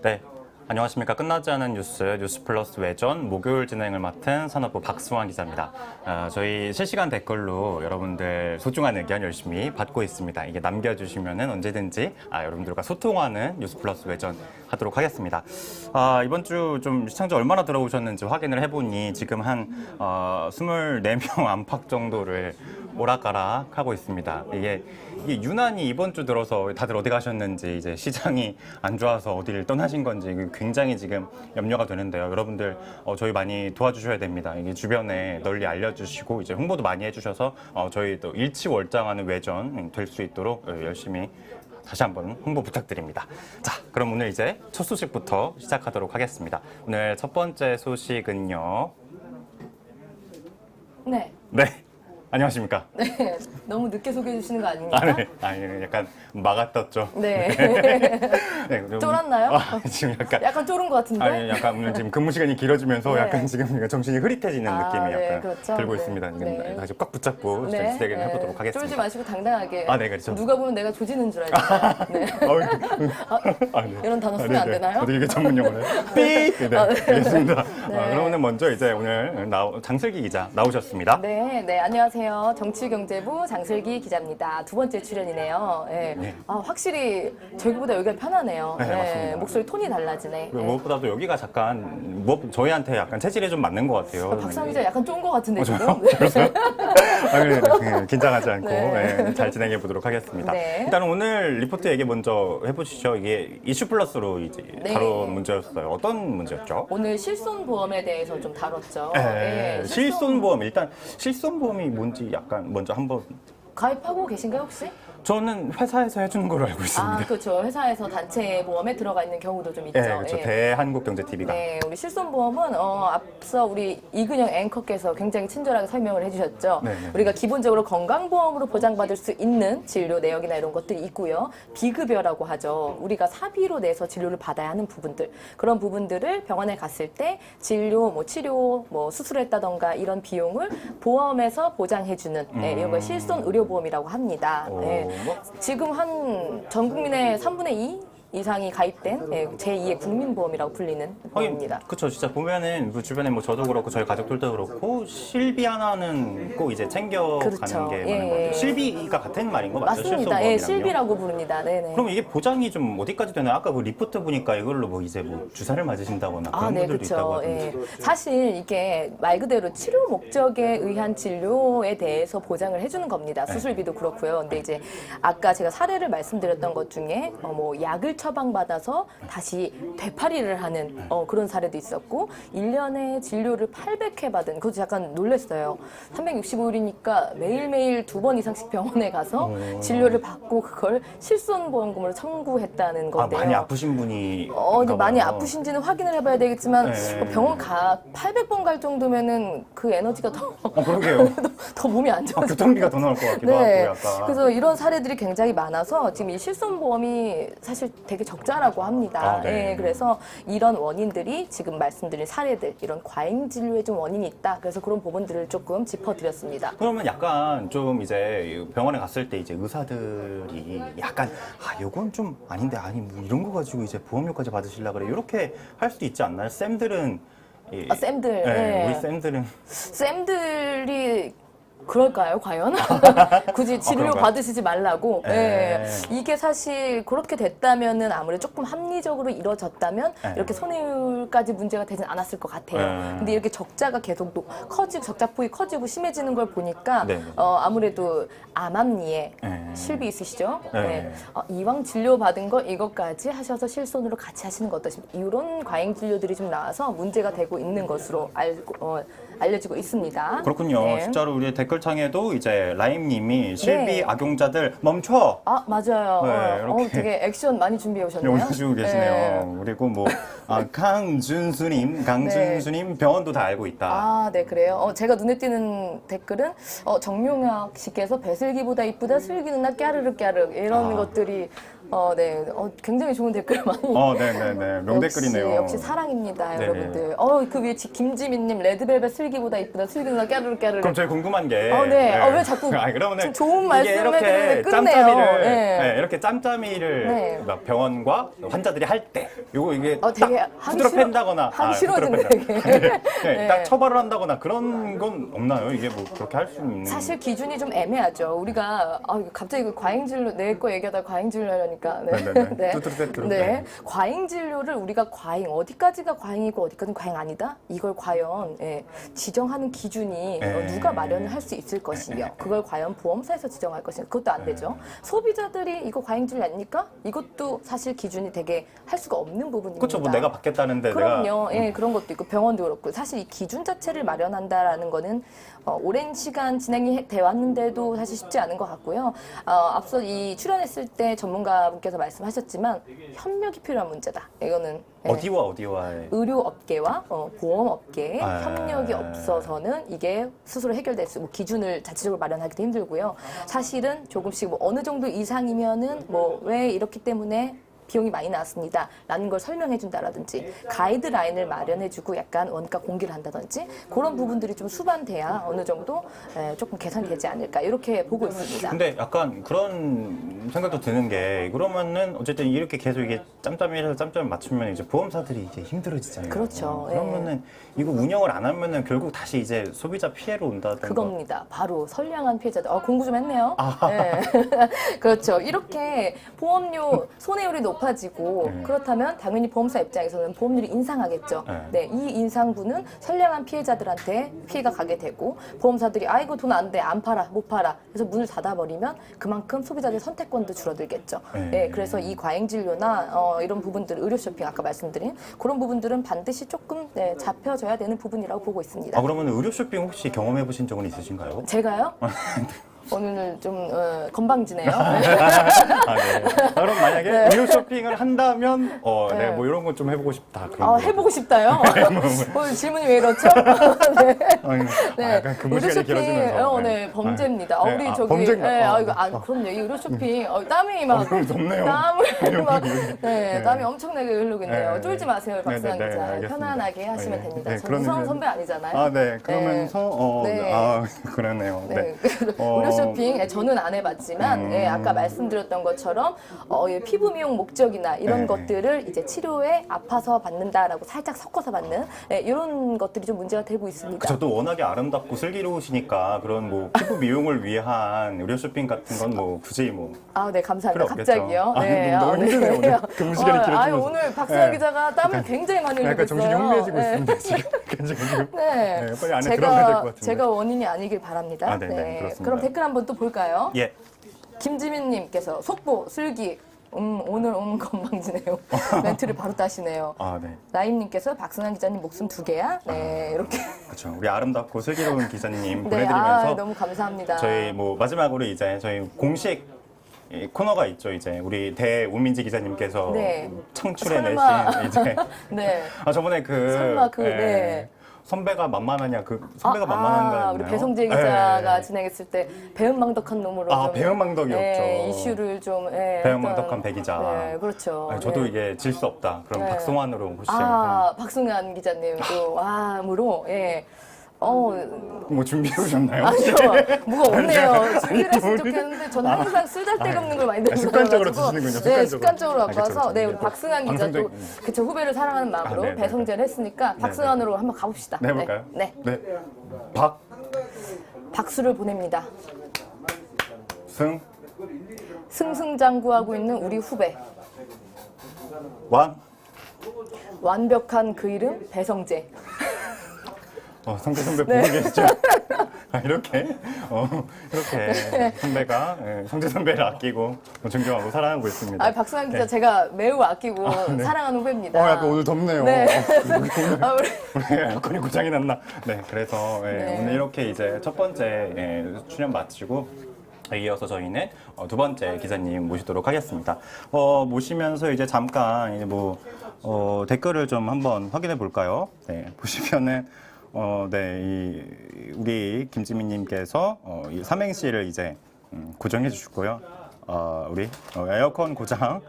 네, 안녕하십니까. 끝나지 않은 뉴스 플러스 외전 목요일 진행을 맡은 산업부 박수환 기자입니다. 저희 실시간 댓글로 여러분들 소중한 의견 열심히 받고 있습니다. 이게 남겨주시면은 언제든지 여러분들과 소통하는 뉴스 플러스 외전 하도록 하겠습니다. 이번 주 좀 시청자 얼마나 들어오셨는지 확인을 해보니 지금 한 24명 안팎 정도를 오락가락 하고 있습니다. 이게 유난히 이번 주 들어서 다들 어디 가셨는지, 이제 시장이 안 좋아서 어디를 떠나신 건지 굉장히 지금 염려가 되는데요. 여러분들 저희 많이 도와주셔야 됩니다. 이게 주변에 널리 알려주시고 이제 홍보도 많이 해주셔서 저희 또 일치월장하는 외전 될 수 있도록 열심히 다시 한번 홍보 부탁드립니다. 자, 그럼 오늘 이제 첫 소식부터 시작하도록 하겠습니다. 오늘 첫 번째 소식은요. 네. 네. 안녕하십니까? 네. 너무 늦게 소개해 주시는 거 아닙니까? 네. 아니, 약간 막았떴죠. 네. 네, 좀- 쫄았나요? 지금 약간. 약간 쫄은 것 같은데? 아니, 약간 오늘 지금 근무 시간이 길어지면서 네. 약간 지금 정신이 흐릿해지는 느낌이 네, 약간 그렇죠. 들고 네. 있습니다. 지금 네. 다시 꽉 붙잡고 진행을 해보도록 하겠습니다. 쫄지 마시고 당당하게. 네, 그렇죠. 누가 보면 내가 조지는 줄 알겠다. 네. 네. 이런 단어 쓰면 안 되나요? 어떻게 이게 전문 용어를? 삐! 네, 알겠습니다. 네. 그러면 먼저 이제 오늘 장슬기 기자 나오셨습니다. 네, 네, 안녕하세요. 정치경제부 장슬기 기자입니다. 두 번째 출연이네요. 네. 네. 확실히 저기보다 여기가 편하네요. 네, 맞습니다. 목소리 톤이 달라지네. 그리고 네. 무엇보다도 여기가 잠깐 저희한테 약간 체질이 좀 맞는 것 같아요. 박상 기자 약간 쫀 것 같은데 지금. 긴장하지 않고 네. 잘 진행해 보도록 하겠습니다. 네. 일단 오늘 리포트 얘기 먼저 해보시죠. 이게 이슈 플러스로 이제 네. 다룬 문제였어요. 어떤 문제였죠? 오늘 실손보험에 대해서 좀 다뤘죠. 네, 실손보험 일단 실손보험이 뭔지 약간 먼저 한번 가입하고 계신가요 혹시? 저는 회사에서 해주는 걸로 알고 있습니다. 그렇죠. 회사에서 단체 보험에 들어가 있는 경우도 좀 있죠. 네, 그렇죠. 예. 대한국경제TV가. 네, 우리 실손보험은 앞서 우리 이근영 앵커께서 굉장히 친절하게 설명을 해주셨죠. 네. 우리가 기본적으로 건강보험으로 보장받을 수 있는 진료 내역이나 이런 것들이 있고요. 비급여라고 하죠. 우리가 사비로 내서 진료를 받아야 하는 부분들, 그런 부분들을 병원에 갔을 때 진료, 치료, 수술했다던가 이런 비용을 보험에서 보장해주는 이런 걸 실손 의료보험이라고 합니다. 네. 지금 한 전 국민의 3분의 2 이상이 가입된 제2의 국민보험이라고 불리는 보험입니다. 그렇죠. 진짜 보면은 그 주변에 저도 그렇고 저희 가족들도 그렇고 실비 하나는 꼭 이제 챙겨가는 그렇죠. 게 예, 많은 것 같아요. 예. 실비가 같은 말인 거 맞죠? 맞습니다. 실손보험이랑요? 실비라고 부릅니다. 네네. 그럼 이게 보장이 좀 어디까지 되나요? 아까 그 리포트 보니까 이걸로 이제 주사를 맞으신다거나 그런 네, 분들도 있다고 그렇죠. 하던데. 사실 이게 말 그대로 치료 목적에 의한 진료에 대해서 보장을 해주는 겁니다. 수술비도 그렇고요. 근데 이제 아까 제가 사례를 말씀드렸던 것 중에 약을 처방받아서 다시 되팔이를 하는 그런 사례도 있었고 1년에 진료를 800회 받은 그것도 잠깐 놀랐어요. 365일이니까 매일매일 2번 이상씩 병원에 가서 진료를 받고 그걸 실손보험금으로 청구했다는 건데요. 많이 아프신 분이 근데 많이 아프신지는 확인을 해봐야 되겠지만 네. 병원 800번 갈 정도면은 그 에너지가 그러게요. 더 몸이 안 좋아져. 교통비가 더 나올 것 같기도 네. 하고 약간. 그래서 이런 사례들이 굉장히 많아서 지금 이 실손보험이 사실 되게 적자라고 합니다. 네. 그래서 이런 원인들이 지금 말씀드린 사례들, 이런 과잉 진료에 좀 원인이 있다. 그래서 그런 부분들을 조금 짚어드렸습니다. 그러면 약간 좀 이제 병원에 갔을 때 이제 의사들이 약간 요건 좀 아닌데 이런 거 가지고 이제 보험료까지 받으시려 그래 이렇게 할 수도 있지 않나요? 쌤들은 쌤들. 우리 쌤들은 쌤들이 그럴까요, 과연? 굳이 치료 그런가요? 받으시지 말라고. 이게 사실 그렇게 됐다면은 아무래도 조금 합리적으로 이루어졌다면 이렇게 손해율까지 문제가 되진 않았을 것 같아요. 근데 이렇게 적자가 계속 적자폭이 커지고 심해지는 걸 보니까 아무래도 암암리에 실비 있으시죠? 이왕 진료받은 거 이것까지 하셔서 실손으로 같이 하시는 거 어떠십니까? 이런 과잉 진료들이 좀 나와서 문제가 되고 있는 것으로 알려지고 있습니다. 그렇군요. 네. 진짜로 우리 댓글창에도 이제 라임님이 실비 네. 악용자들 멈춰 맞아요. 네, 이렇게. 되게 액션 많이 준비해 오셨네요. 올려주고 계시네요. 그리고 강준수님 병원도 다 알고 있다. 네, 그래요. 제가 눈에 띄는 댓글은 정용학 씨께서 배슬기보다 이쁘다 슬기 누나 깨르륵 깨르륵 이런 것들이 네. 굉장히 좋은 댓글 많이. 네네네. 명댓글이네요. 역시 사랑입니다, 네네. 여러분들. 그 위에 김지민님, 레드벨벳 슬기보다 이쁘다. 슬기 누나 까르르 까르르. 그럼 저희 궁금한 게. 네. 왜 자꾸 그러면은 좋은 이게 말씀을 이렇게 해드리는데 끝내요. 짬짬이를 네. 이렇게 짬짬이를 네. 막 병원과 환자들이 할 때 요거 이게 되게 딱 하기 후드로 싫어- 팬다거나 하기 싫어지네, 후드로 팬다. 되게. 네, 딱 처벌을 한다거나 그런 건 없나요? 이게 뭐 그렇게 할 수 있는. 사실 기준이 좀 애매하죠. 우리가 갑자기 그 과잉진료 내 거 얘기하다가 과잉진료 하려니까. 네네네. 뚜뚜뚜뚜. 네. 과잉진료를 우리가 어디까지가 과잉이고 어디까지는 과잉 아니다? 이걸 과연 지정하는 기준이 누가 마련을 할 수 있을 것이며 그걸 과연 보험사에서 지정할 것이냐 그것도 안 되죠. 소비자들이 이거 과잉진료 아닙니까? 이것도 사실 기준이 되게 할 수가 없는 부분입니다. 그렇죠. 뭐 내가 받겠다는데 그럼요. 그런 것도 있고 병원도 그렇고 사실 이 기준 자체를 마련한다라는 거는 오랜 시간 진행이 돼 왔는데도 사실 쉽지 않은 것 같고요. 앞서 이 출연했을 때 전문가분께서 말씀하셨지만 협력이 필요한 문제다. 이거는 어디와의 의료업계와 보험업계의 협력이 없어서는 이게 스스로 해결될 수, 기준을 자체적으로 마련하기도 힘들고요. 사실은 조금씩 어느 정도 이상이면은 왜 이렇기 때문에 비용이 많이 나왔습니다. 라는 걸 설명해 준다라든지 가이드라인을 마련해 주고 약간 원가 공개를 한다든지 그런 부분들이 좀 수반돼야 어느 정도 조금 개선이 되지 않을까 이렇게 보고 있습니다. 근데 약간 그런 생각도 드는 게 그러면은 어쨌든 이렇게 계속 이게 짬짬이라서 짬짬이 맞추면 이제 보험사들이 이제 힘들어지잖아요. 그렇죠. 그러면은 이거 운영을 안 하면은 결국 다시 이제 소비자 피해로 온다든가. 그겁니다. 바로 선량한 피해자들. 공부 좀 했네요. 네. 그렇죠. 이렇게 보험료 손해율이 높아지고 그렇다면 당연히 보험사 입장에서는 보험료를 인상하겠죠. 네, 이 인상분은 선량한 피해자들한테 피해가 가게 되고 보험사들이 이거 돈 안 돼, 안 팔아, 못 팔아. 그래서 문을 닫아버리면 그만큼 소비자들 선택권도 줄어들겠죠. 네, 그래서 이 과잉진료나 이런 부분들, 의료 쇼핑 아까 말씀드린 그런 부분들은 반드시 조금 잡혀져야 되는 부분이라고 보고 있습니다. 그러면 의료 쇼핑 혹시 경험해 보신 적은 있으신가요? 제가요? 오늘 좀 건방지네요. 그럼 만약에 의료 쇼핑을 한다면 뭐 이런 거 좀 해보고 싶다. 해보고 싶다요? 오늘 질문이 왜 이렇죠? 근무 시간이 길어지면서. 범죄입니다. 우리 저기 범죄인가? 그럼요. 이 의료 쇼핑 땀이 막 덥네요. 땀이 엄청나게 흐르겠네요. 쫄지 마세요, 박수환 네, 기자. 알겠습니다. 편안하게 하시면 됩니다. 저 그런 무서운 의미- 선배 아니잖아요. 그러면서 그러네요. 의료 쇼핑 저는 안 해봤지만 아까 말씀드렸던 것처럼 피부 미용 목적이나 이런 것들을 이제 치료에 아파서 받는다라고 살짝 섞어서 받는 이런 것들이 좀 문제가 되고 있습니다. 저도 워낙에 아름답고 슬기로우시니까 그런 뭐 피부 미용을 위한 의료 쇼핑 같은 건 뭐 굳이 뭐 네, 감사합니다. 필요 없겠죠. 갑자기요. 너무 힘드네요. 오늘 근무 시간이 길어지면서. 오늘 박수환 기자가 땀을 굉장히 많이 흘리고 있어요. 정신이 혼미해지고 있습니다. 지금. 빨리 안에 들어가야 될 것 같은데. 제가 원인이 아니길 바랍니다. 그렇습니다. 그럼 댓글 한번 또 볼까요? 예. 김지민님께서 속보 슬기 오늘 건방지네요. 멘트를 바로 따시네요. 네. 라임님께서 박승환 기자님 목숨 2개야? 네, 이렇게. 그렇죠. 우리 아름답고 슬기로운 기자님 네, 보내드리면서 너무 감사합니다. 저희 뭐 마지막으로 이제 저희 공식 코너가 있죠. 이제 우리 대우민지 기자님께서 창출해내신 이제 네. 저번에 설마 선배가 만만하냐 선배가 만만한가 우리 배성재 기자가 진행했을 때 배은망덕한 놈으로 좀 배은망덕이었죠. 이슈를 좀 배은망덕한 배 기자. 네, 그렇죠. 저도 이게 질 수 없다. 그럼 박승환으로 혹시 박승환 기자님도 으로 뭐 준비해 오셨나요? 아니요, 뭐가 없네요. 준비를 했으면 좋겠는데 저는 항상 쓰잘데가 없는 걸 많이 들어요. 습관적으로 드시는군요. 네, 습관적으로 갖고 그쵸. 우리 박승환 기자도 그쵸, 후배를 사랑하는 마음으로 배성재를 했으니까 박승환으로 한번 가봅시다. 네, 해볼까요? 네. 박수를 보냅니다. 승승장구하고 있는 우리 후배. 완벽한 그 이름 배성재. 성재 선배 보고 계시죠? 이렇게 선배가 성재 선배를 아끼고 존경하고 사랑하고 있습니다. 박승환 기자 제가 매우 아끼고 사랑하는 후배입니다. 약간 오늘 덥네요. 네. 우리 에어컨이 고장이 났나? 네, 그래서 오늘 이렇게 이제 첫 번째 출연 마치고 이어서 저희는 두 번째 기자님 모시도록 하겠습니다. 모시면서 이제 잠깐 이제 댓글을 좀 한번 확인해 볼까요? 네, 보시면은 우리 김지민님께서 이 삼행시를 이제 고정해 주셨고요. 우리 에어컨 고장.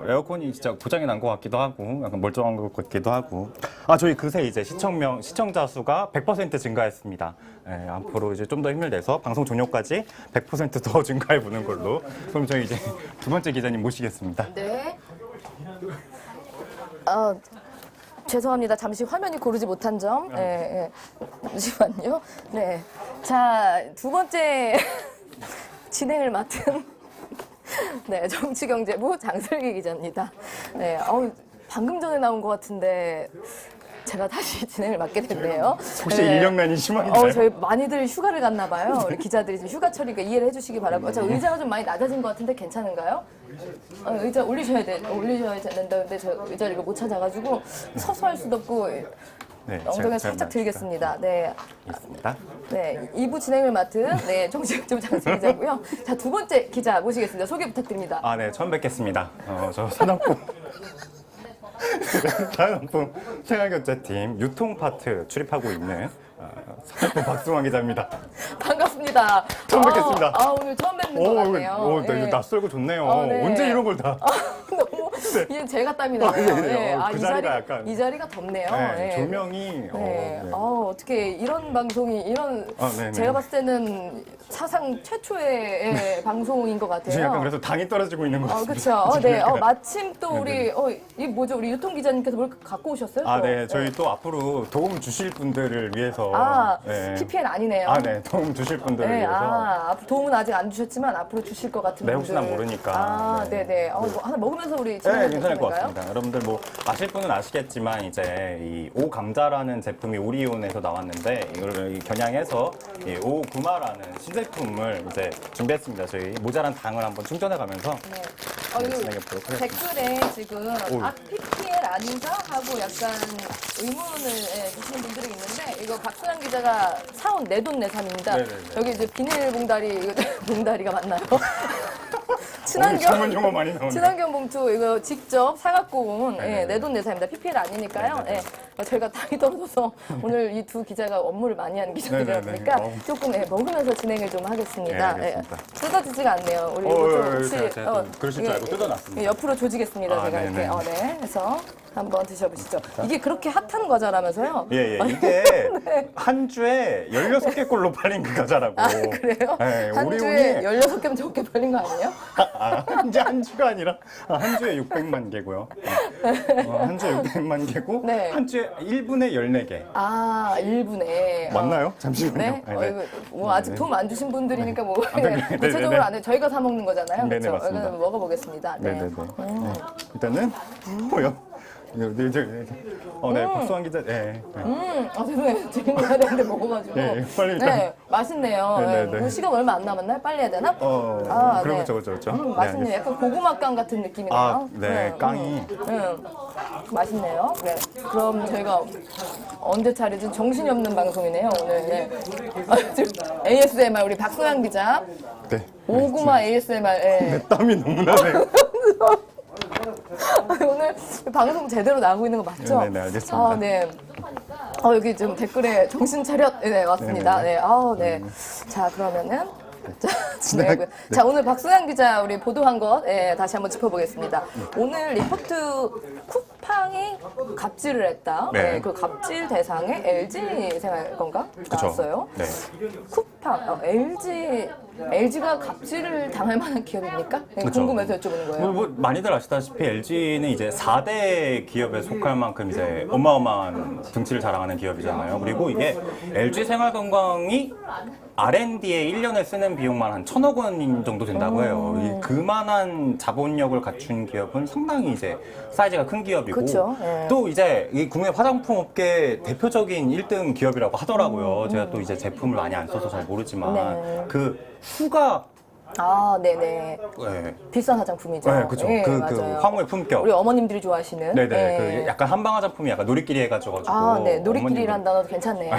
에어컨이 진짜 고장이 난 것 같기도 하고 약간 멀쩡한 것 같기도 하고 저희 그새 이제 시청자 수가 100% 증가했습니다. 앞으로 이제 좀 더 힘을 내서 방송 종료까지 100%더 증가해 보는 걸로. 그럼 저희 이제 두 번째 기자님 모시겠습니다. 네. 죄송합니다. 잠시 화면이 고르지 못한 점. 네, 잠시만요. 네. 자, 두 번째 진행을 맡은 네, 정치경제부 장슬기 기자입니다. 네, 방금 전에 나온 것 같은데 제가 다시 진행을 맡게 됐네요. 혹시 네. 인력난이 심한가요? 저희 많이들 휴가를 갔나 봐요. 우리 기자들이 지금 휴가철이니까 이해를 해주시기 바라고. 자, 의자가 좀 많이 낮아진 것 같은데 괜찮은가요? 의자 올리셔야 된다. 근데 저 의자를 이거 못 찾아가지고 서서 할 수도 없고 네, 엉덩이 살짝 들겠습니다. 네. 있습니다. 네, 2부 진행을 맡은 정치경제부 장슬기 기자고요. 자, 두 번째 기자 모시겠습니다. 소개 부탁드립니다. 네, 처음 뵙겠습니다. 저 산업부 생활경제팀 유통 파트 출입하고 있는 산업부 박승환 기자입니다. 반갑습니다. 처음 뵙겠습니다. 오늘 처음 뵙는 것 같네요. 네. 낯설고 좋네요. 네. 언제 이런 걸 다. 너무 이게 제가 땀이 나네요. 그 자리가 약간 이 자리가 덥네요. 네, 조명이 어떻게 이런 방송이 이런 제가 봤을 때는 사상 최초의 방송인 것 같아요. 지금 약간 그래서 당이 떨어지고 있는 것 같습니다. 그렇죠. 네. 마침 또 우리 이 뭐죠? 우리 유통 기자님께서 뭘 갖고 오셨어요? 네. 저희 또 앞으로 도움 주실 분들을 위해서 PPL 아니네요. 네. 도움 주실 분들을 위해서. 앞으로 도움은 아직 안 주셨지만 앞으로 주실 것 같은 분들. 혹시나 모르니까. 네네. 이거 하나 먹으면서 우리 네, 괜찮을 것 같습니다. 여러분들 뭐 아실 분은 아시겠지만 이제 이 오감자라는 제품이 오리온에서 나왔는데 이걸 겨냥해서 이 오구마라는 신제품을 이제 준비했습니다. 저희 모자란 당을 한번 충전해가면서 진행해 보도록 하겠습니다. 댓글에 지금 PPL 아닌가 하고 약간 의문을 주시는 분들이 있는데 이거 박수환 기자가 사온 내돈내산입니다. 여기 이제 비닐봉다리 봉다리가 맞나요? 전문 용어 많이 나오네요. 친환경 봉투 이거 직접 사갖고 온 내돈내산입니다. PPL 아니니까요. 저희가 당이 떨어져서 오늘 이 두 기자가 업무를 많이 하는 기자들이다 보니까 조금 먹으면서 진행을 좀 하겠습니다. 뜯어지지가 않네요. 우리 그러실 줄 알고 뜯어놨습니다. 옆으로 조지겠습니다. 제가 이렇게 해서 한번 드셔보시죠. 이게 그렇게 핫한 과자라면서요? 이게 한 주에 16개꼴로 팔린 그 과자라고. 그래요? 네, 한 주에 16개면 적게 팔린 거 아니에요? 이제 한 주가 아니라 한 주에 600만 개고요. 한 주에 600만 개고 한 주에 1분에 14개. 1분에. 맞나요? 잠시만요. 이거 아직 도움 안 주신 분들이니까 구체적으로 안 해. 저희가 사 먹는 거잖아요. 네네, 그렇죠? 맞습니다. 먹어보겠습니다. 일단은 뭐요? 박수환 기자. 죄송해요. 지금 해야 되는데 먹어가지고. 빨리. 맛있네요. 시간 얼마 안 남았나요? 빨리 해야 되나? 그렇죠. 맛있네요. 약간 고구마깡 같은 느낌이네요. 깡이. 맛있네요. 그럼 저희가 언제 차리든 정신이 없는 방송이네요, 오늘. ASMR, 우리 박승환 기자. 오구마 ASMR. 땀이 너무 나네요. 오늘 방송 제대로 나오고 있는 거 맞죠? 네, 알겠습니다. 여기 지금 댓글에 정신 차렷. 맞습니다. 자, 그러면은 진행하고요. 자, 오늘 박수환 기자 우리 보도한 것 다시 한번 짚어보겠습니다. 오늘 리포트 쿠팡이 갑질을 했다. 그 갑질 대상에 LG 생활건가 나왔어요. 쿠팡, LG가 갑질을 당할 만한 기업입니까? 궁금해서 여쭤보는 거예요. 많이들 아시다시피 LG는 이제 4대 기업에 속할 만큼 이제 어마어마한 등치를 자랑하는 기업이잖아요. 그리고 이게 LG 생활건강이 R&D에 1년에 쓰는 비용만 한 1,000억 원 정도 된다고 해요. 그만한 자본력을 갖춘 기업은 상당히 이제 사이즈가 큰 기업이고 또 이제 이 국내 화장품 업계 대표적인 1등 기업이라고 하더라고요. 제가 또 이제 제품을 많이 안 써서 잘 모르지만 그 후가 비싼 화장품이죠. 그렇죠. 그 황후의 품격. 우리 어머님들이 좋아하시는. 그 약간 한방 화장품이 약간 놀이끼리 해가지고. 놀이끼리란 단어도 괜찮네요.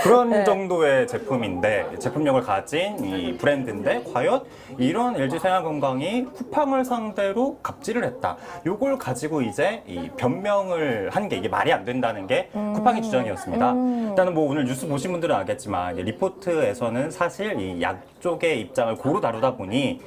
그런 정도의 제품인데 제품력을 가진 이 브랜드인데 과연 이런 LG 생활건강이 쿠팡을 상대로 갑질을 했다. 요걸 가지고 이제 이 변명을 한 게 이게 말이 안 된다는 게 쿠팡의 주장이었습니다. 일단은 뭐 오늘 뉴스 보신 분들은 알겠지만 리포트에서는 사실 이 약 쪽에 양쪽의 입장을 고루 다루다 보니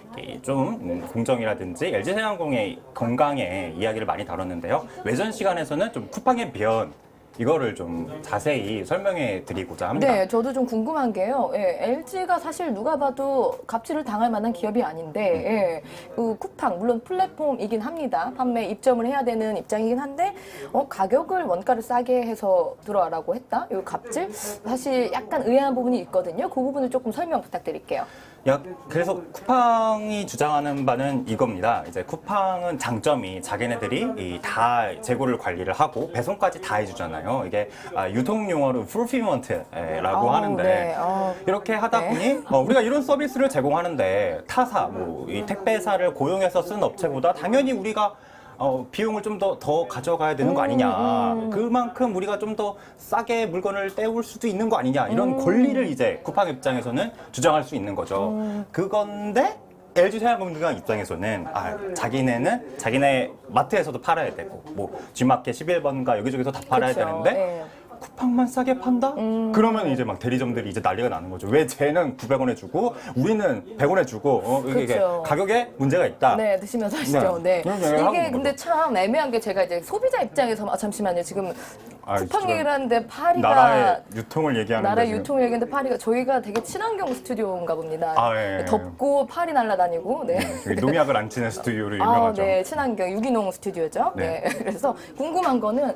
좀 공정이라든지 LG생활공의 건강에 이야기를 많이 다뤘는데요. 외전 시간에서는 좀 쿠팡의 변 이거를 좀 자세히 설명해 드리고자 합니다. 네, 저도 좀 궁금한 게요. 예, LG가 사실 누가 봐도 갑질을 당할 만한 기업이 아닌데, 예, 그 쿠팡, 물론 플랫폼이긴 합니다. 판매 입점을 해야 되는 입장이긴 한데, 가격을 원가를 싸게 해서 들어와라고 했다? 이 갑질? 사실 약간 의아한 부분이 있거든요. 그 부분을 조금 설명 부탁드릴게요. 그래서 쿠팡이 주장하는 바는 이겁니다. 이제 쿠팡은 장점이 자기네들이 다 재고를 관리를 하고 배송까지 다 해주잖아요. 이게 유통 용어로 fulfillment라고 하는데 네. 이렇게 하다 보니 우리가 이런 서비스를 제공하는데 타사, 이 택배사를 고용해서 쓴 업체보다 당연히 우리가 비용을 좀 더 가져가야 되는 거 아니냐. 그만큼 우리가 좀 더 싸게 물건을 떼올 수도 있는 거 아니냐. 이런 권리를 이제 쿠팡 입장에서는 주장할 수 있는 거죠. 그건데 LG생활공단 입장에서는 자기네 마트에서도 팔아야 되고 뭐 G마켓 11번가 여기저기서 다 팔아야 그쵸. 되는데 네. 쿠팡만 싸게 판다? 그러면 이제 막 대리점들이 이제 난리가 나는 거죠. 왜 쟤는 900원에 주고 우리는 100원에 주고 이게 그렇죠. 가격에 문제가 있다. 네, 드시면서 하시죠. 네. 그런 얘기를 하고 이게 있는 근데 거죠. 참 애매한 게 제가 이제 소비자 입장에서 잠시만요. 지금 쿠팡 지금 얘기를 하는데 파리가 나라의 유통을 얘기하는데 나라 지금. 유통을 얘기했는데 파리가 저희가 되게 친환경 스튜디오인가 봅니다. 예. 덥고 파리 날아다니고 네. 저기 농약을 안 치는 스튜디오로 아, 유명하죠. 네, 친환경 유기농 스튜디오죠. 네. 네. 그래서 궁금한 거는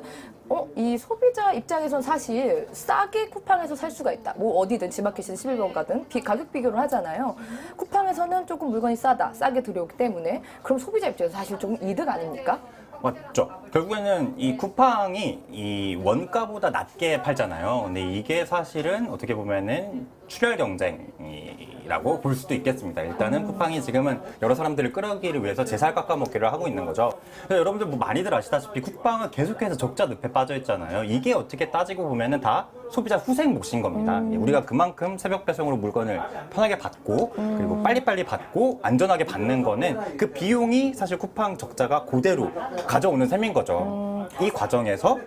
이 소비자 입장에선 사실 싸게 쿠팡에서 살 수가 있다. 뭐 어디든 지마켓이든 11번 가든 가격 비교를 하잖아요. 쿠팡에서는 조금 물건이 싸게 들여오기 때문에 그럼 소비자 입장에서 사실 조금 이득 아닙니까? 맞죠. 결국에는 이 쿠팡이 이 원가보다 낮게 팔잖아요. 근데 이게 사실은 어떻게 보면은 출혈 경쟁이라고 볼 수도 있겠습니다. 일단은 쿠팡이 지금은 여러 사람들을 끌어오기를 위해서 제살 깎아먹기를 하고 있는 거죠. 그래서 여러분들 뭐 많이들 아시다시피 쿠팡은 계속해서 적자 늪에 빠져 있잖아요. 이게 어떻게 따지고 보면은 다 소비자 후생 몫인 겁니다. 우리가 그만큼 새벽 배송으로 물건을 편하게 받고 그리고 빨리빨리 받고 안전하게 받는 거는 그 비용이 사실 쿠팡 적자가 그대로 가져오는 셈인 거죠. 이 과정에서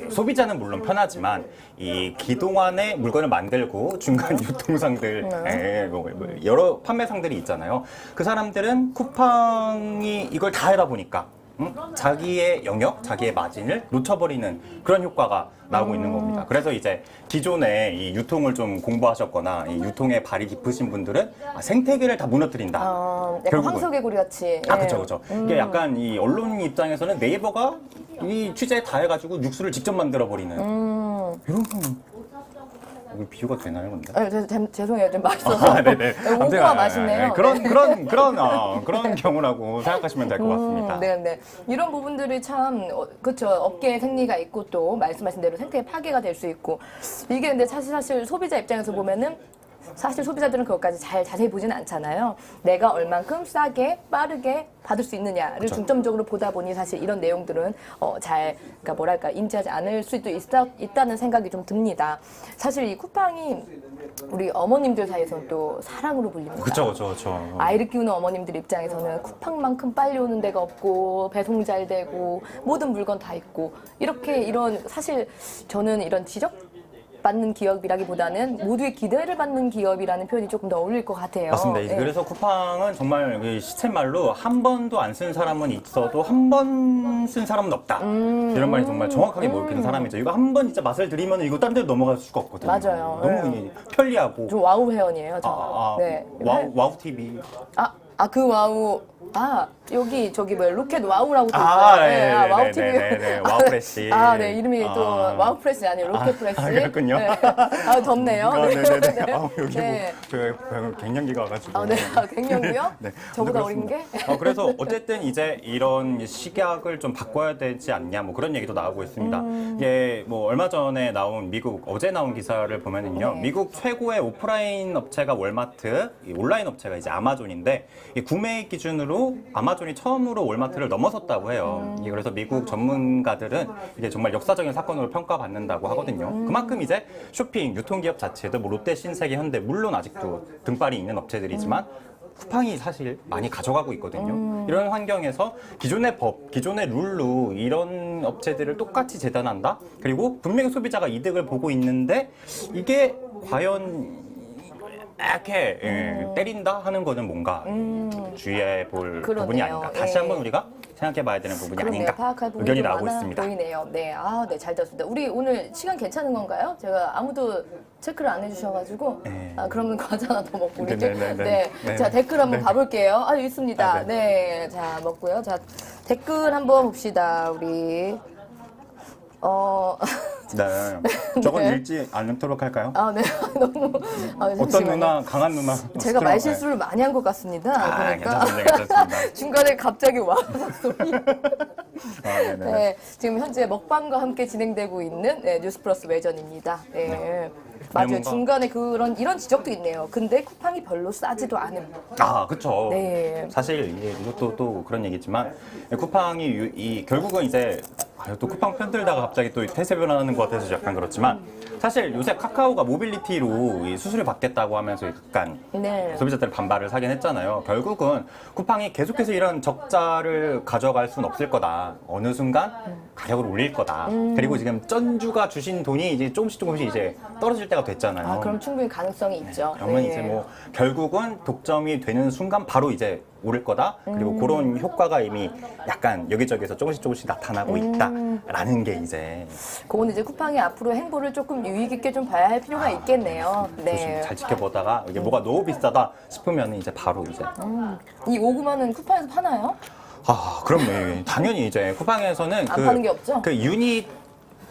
소비자는 물론 편하지만 이 기동안에 물건을 만들고 중간 유통상들 뭐 여러 판매상들이 있잖아요. 그 사람들은 쿠팡이 이걸 다 하다 보니까 자기의 영역, 자기의 마진을 놓쳐버리는 그런 효과가 나오고 있는 겁니다. 그래서 이제 기존에 이 유통을 좀 공부하셨거나 이 유통에 발이 깊으신 분들은 생태계를 다 무너뜨린다. 약간 결국은. 황소개구리 같이. 그쵸. 이게 약간 이 언론 입장에서는 네이버가 이 취재 다 해가지고 육수를 직접 만들어버리는 이런 이거 비유가 되나요, 근데? 죄송해요. 좀 맛있어서. 네네. 오구가 맛있네요. 그런 경우라고 생각하시면 될 것 같습니다. 네. 이런 부분들이 참, 그쵸. 업계에 생리가 있고 또 말씀하신 대로 생태계 파괴가 될 수 있고. 이게 근데 사실 소비자 입장에서 보면은 사실 소비자들은 그것까지 자세히 보지는 않잖아요. 내가 얼만큼 싸게 빠르게 받을 수 있느냐를 그쵸. 중점적으로 보다 보니 사실 이런 내용들은 그러니까 뭐랄까 인지하지 않을 수도 있다는 생각이 좀 듭니다. 사실 이 쿠팡이 우리 어머님들 사이에서는 또 사랑으로 불립니다. 그쵸. 아이를 키우는 어머님들 입장에서는 쿠팡만큼 빨리 오는 데가 없고 배송 잘 되고 모든 물건 다 있고 이런 사실 저는 이런 받는 기업이라기보다는 모두의 기대를 받는 기업이라는 표현이 조금 더 어울릴 것 같아요. 맞습니다. 네. 그래서 쿠팡은 정말 그 시쳇말로 한 번도 안 쓴 사람은 있어도 한 번 쓴 사람은 없다. 이런 말이 정말 정확하게 먹히는 사람이죠. 이거 한 번 진짜 맛을 들이면 이거 딴 데로 넘어갈 수가 없거든요. 맞아요. 너무 네. 편리하고. 좀 와우 회원이에요. 저. 네. 와우 TV. 그 와우. 저기 뭐야 로켓 와우라고 돼 있어요. 와우 TV. 네. 와우 프레시. 네. 이름이 또 와우 프레시 아니에요. 로켓 프레시. 그렇군요. 네. 덥네요. 네네네. 네. 여기 네. 뭐 갱년기가 와가지고. 네. 갱년기요? 네. 저보다 근데 어린 게? 그래서 어쨌든 이제 이런 식약을 좀 바꿔야 되지 않냐 뭐 그런 얘기도 나오고 있습니다. 이게 뭐 얼마 전에 나온 어제 나온 기사를 보면은요. 네. 미국 최고의 오프라인 업체가 월마트, 이 온라인 업체가 이제 아마존인데 이 구매 기준으로 아마존이 처음으로 월마트를 넘어섰다고 해요. 그래서 미국 전문가들은 이게 정말 역사적인 사건으로 평가받는다고 하거든요. 그만큼 이제 쇼핑, 유통기업 자체도 뭐 롯데, 신세계, 현대 물론 아직도 등발이 있는 업체들이지만 쿠팡이 사실 많이 가져가고 있거든요. 이런 환경에서 기존의 법, 기존의 룰로 이런 업체들을 똑같이 재단한다? 그리고 분명히 소비자가 이득을 보고 있는데 이게 과연 이렇게 때린다 하는 거는 뭔가 주의해 볼 그러네요. 부분이 아닌가. 다시 예. 한번 우리가 생각해봐야 되는 부분이 그러네요. 아닌가. 파악할 부분이 의견이 좀 나오고 많아 있습니다. 보이네요. 네, 네, 잘 들었습니다. 우리 오늘 시간 괜찮은 건가요? 제가 아무도 체크를 안 해주셔가지고 네. 그러면 과자 하나 더 먹고 우리 네. 자 댓글 한번 봐볼게요. 여기 있습니다. 아, 네, 자 먹고요. 자 댓글 한번 봅시다. 우리 네. 저건 네. 읽지 않도록 할까요? 네, 너무 어떤 잠시만요. 누나, 강한 누나. 제가 말 실수를 많이 한 것 같습니다. 그러니까 괜찮습니다. 중간에 갑자기 와 소리. 네네. 네, 지금 현재 먹방과 함께 진행되고 있는 뉴스플러스 외전입니다. 네. 맞아요. 뭔가- 중간에 이런 지적도 있네요. 근데 쿠팡이 별로 싸지도 않은. 그쵸. 네. 사실 이것도 또 그런 얘기지만 쿠팡이 결국은 이제 또 쿠팡 편들다가 갑자기 또 태세 변화하는 것 같아서 약간 그렇지만 사실 요새 카카오가 모빌리티로 이 수수료 받겠다고 하면서 약간 네. 소비자들 반발을 사긴 했잖아요. 결국은 쿠팡이 계속해서 이런 적자를 가져갈 수는 없을 거다. 어느 순간 가격을 올릴 거다. 그리고 지금 전주가 주신 돈이 이제 조금씩 이제 떨어질 때가 됐잖아요. 그럼 충분히 가능성이 있죠. 그러면 이제 뭐 결국은 독점이 되는 순간 바로 이제 오를 거다. 그리고 그런 효과가 이미 약간 여기저기서 조금씩 나타나고 있다라는 게 이제 그건 이제 쿠팡이 앞으로 행보를 조금 유의 깊게 좀 봐야 할 필요가 있겠네요. 조심 잘 지켜보다가 이게 뭐가 너무 비싸다 싶으면 이제 바로 이제 이 5구만은 쿠팡에서 파나요? 그럼요. 당연히 이제 쿠팡에서는 안 파는 게 없죠? 그 유닛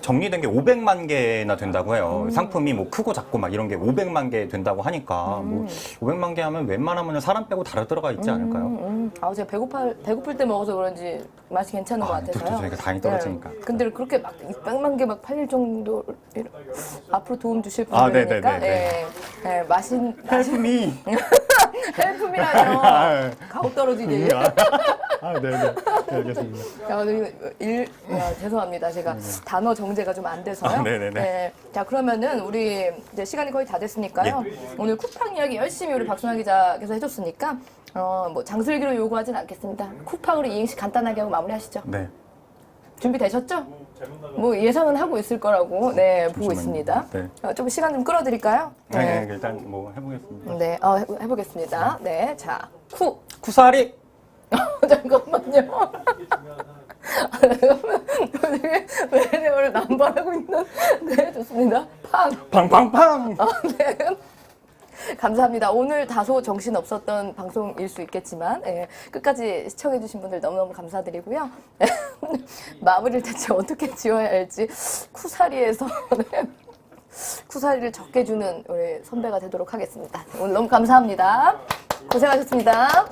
정리된 게 500만 개나 된다고 해요. 상품이 뭐 크고 작고 막 이런 게 500만 개 된다고 하니까 뭐 500만 개 하면 웬만하면 사람 빼고 다 들어가 있지 않을까요? 제가 배고플 때 먹어서 그런지 맛이 괜찮은 것 같아서요. 또 저희가 당이 떨어지니까. 네. 근데 그렇게 막 600만 개 막 팔릴 정도 앞으로 도움 주실 네네네네. 분들이니까 맛인 헬프미. 헬프미라뇨. 가오 떨어지니. 네네. 알겠습니다. 죄송합니다. 제가 단어 정제가 좀 안 돼서요. 네네네. 네. 자, 그러면은 우리 이제 시간이 거의 다 됐으니까요. 오늘 쿠팡 이야기 열심히 우리 박순환 기자께서 해줬으니까 뭐 장슬기로 요구하진 않겠습니다. 쿠팡으로 이행시 간단하게 하고 마무리하시죠. 네. 준비되셨죠? 뭐 예상은 하고 있을 거라고 보고 있습니다. 네. 조금 시간 좀 끌어드릴까요? 네. 일단 뭐 해보겠습니다. 네, 해보겠습니다. 네, 자, 쿠사리. 잠깐만요. 왜 오늘 남발하고 있는? 네, 좋습니다. 팡팡팡. 네. 감사합니다. 오늘 다소 정신 없었던 방송일 수 있겠지만 끝까지 시청해주신 분들 너무너무 감사드리고요. 마무리를 대체 어떻게 지어야 할지 쿠사리에서 쿠사리를 적게 주는 우리 선배가 되도록 하겠습니다. 오늘 너무 감사합니다. 고생하셨습니다.